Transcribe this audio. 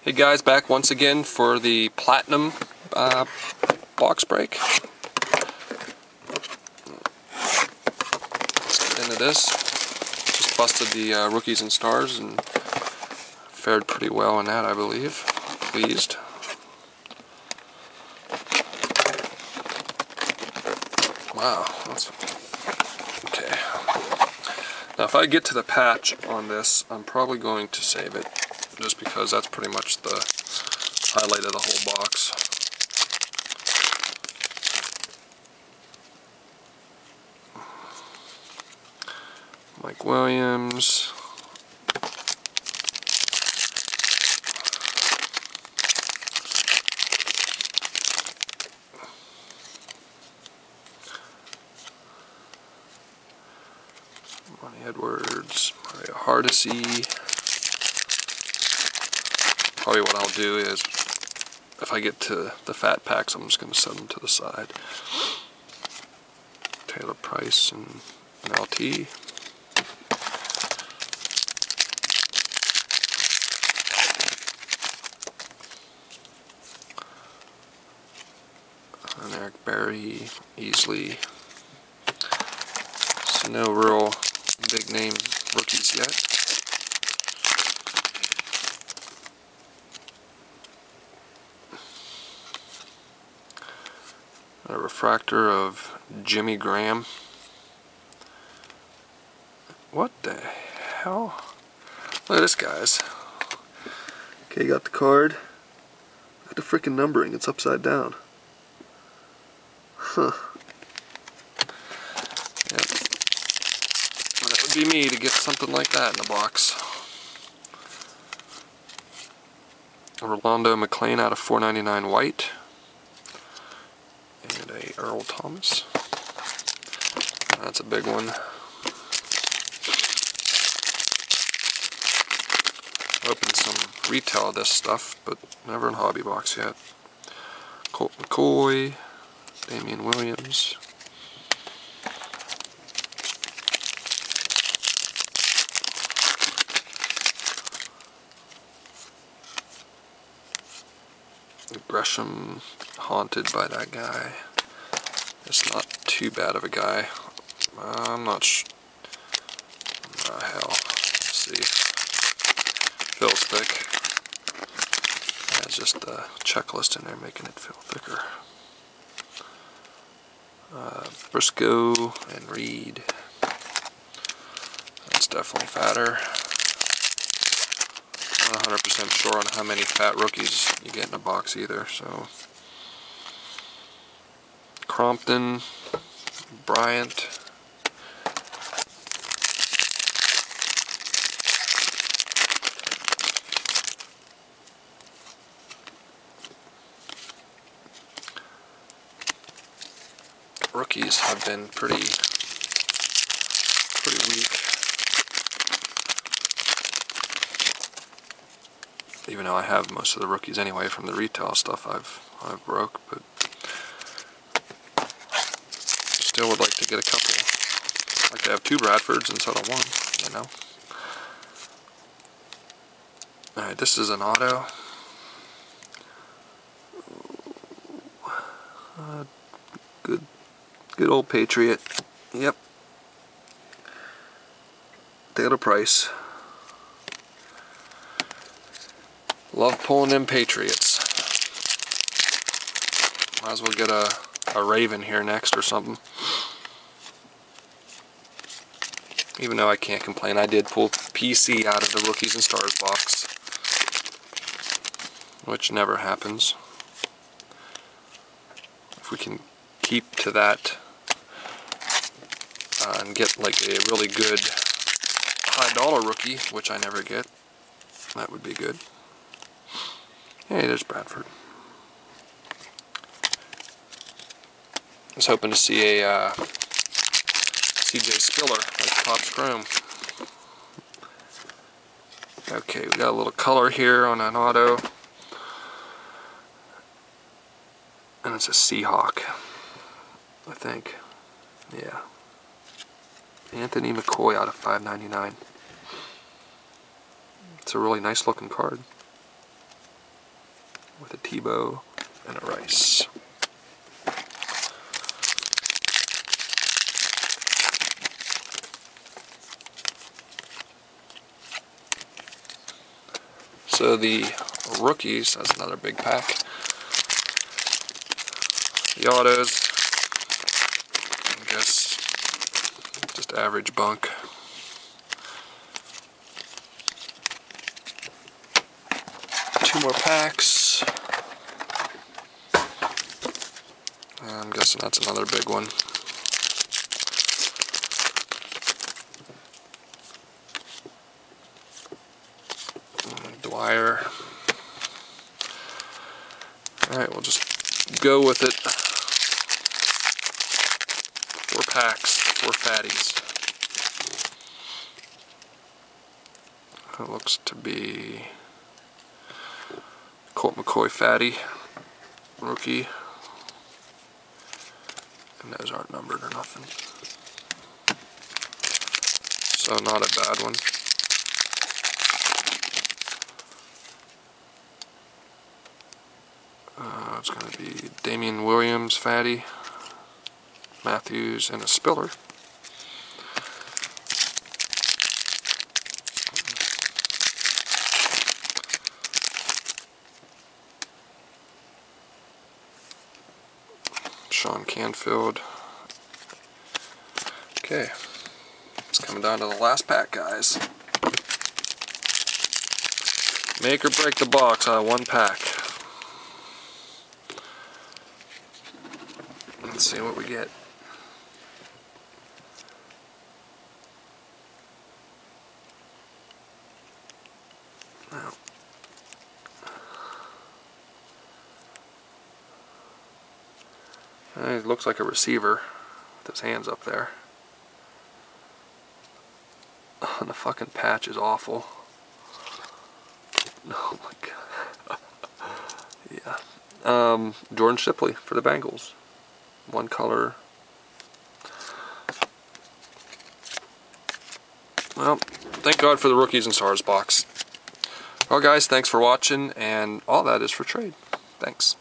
Hey guys, back once again for the Platinum box break. Let's get into this. Just busted the Rookies and Stars and fared pretty well in that, I believe. Pleased. Wow, that's okay. Now if I get to the patch on this, I'm probably going to save it, just because that's pretty much the highlight of the whole box. Mike Williams. Monty Edwards, Mario Hardesty. Probably what I'll do is, if I get to the fat packs, I'm just going to set them to the side. Taylor Price and an LT. And Eric Berry, Easley. So no real big name rookies yet. A refractor of Jimmy Graham. What the hell? Look at this, guys. Okay, you got the card. Look at the freaking numbering, it's upside down. Huh. Yep. That would be me to get something like that in the box. Orlando McClain out of 499 white. And a Earl Thomas. That's a big one. Opened some retail of this stuff, but never in hobby box yet. Colt McCoy, Damian Williams. Gresham, haunted by that guy. It's not too bad of a guy. I'm not sure. Oh, hell. Let's see. Feels thick. It's just the checklist in there making it feel thicker. Briscoe and Reed. That's definitely fatter. I'm not 100% sure on how many fat rookies you get in a box either, so. Crompton, Bryant. Rookies have been pretty weak. Even though I have most of the rookies anyway from the retail stuff I've broke, but still would like to get a couple. I'd like to have 2 Bradfords instead of 1, you know. Alright, this is an auto. Good old Patriot. Yep. Taylor Price. Love pulling them Patriots. Might as well get a Raven here next or something. Even though I can't complain, I did pull PC out of the Rookies and Stars box, which never happens. If we can keep to that and get like a really good high dollar rookie, which I never get, that would be good. Hey, there's Bradford. I was hoping to see a CJ Spiller, like Topps Chrome. Okay, we got a little color here on an auto. And it's a Seahawk, I think. Yeah. Anthony McCoy out of 599. It's a really nice looking card. with a Tebow and a Rice. So the rookies, that's another big pack. The autos, I guess just average bunk. Two more packs. I'm guessing that's another big one. Dwyer. Alright, we'll just go with it. 4 packs, 4 fatties. It looks to be Colt McCoy fatty, rookie. And those aren't numbered or nothing. So not a bad one. It's going to be Damian Williams fatty, Matthews, and a Spiller. Sean Canfield. Okay, it's coming down to the last pack, guys. Make or break the box out of 1 pack. Let's see what we get. Now, it looks like a receiver with his hands up there. And the fucking patch is awful. Oh my god. Yeah. Jordan Shipley for the Bengals. 1 color. Well, thank God for the rookies and stars box. Well guys, thanks for watching, and all that is for trade. Thanks.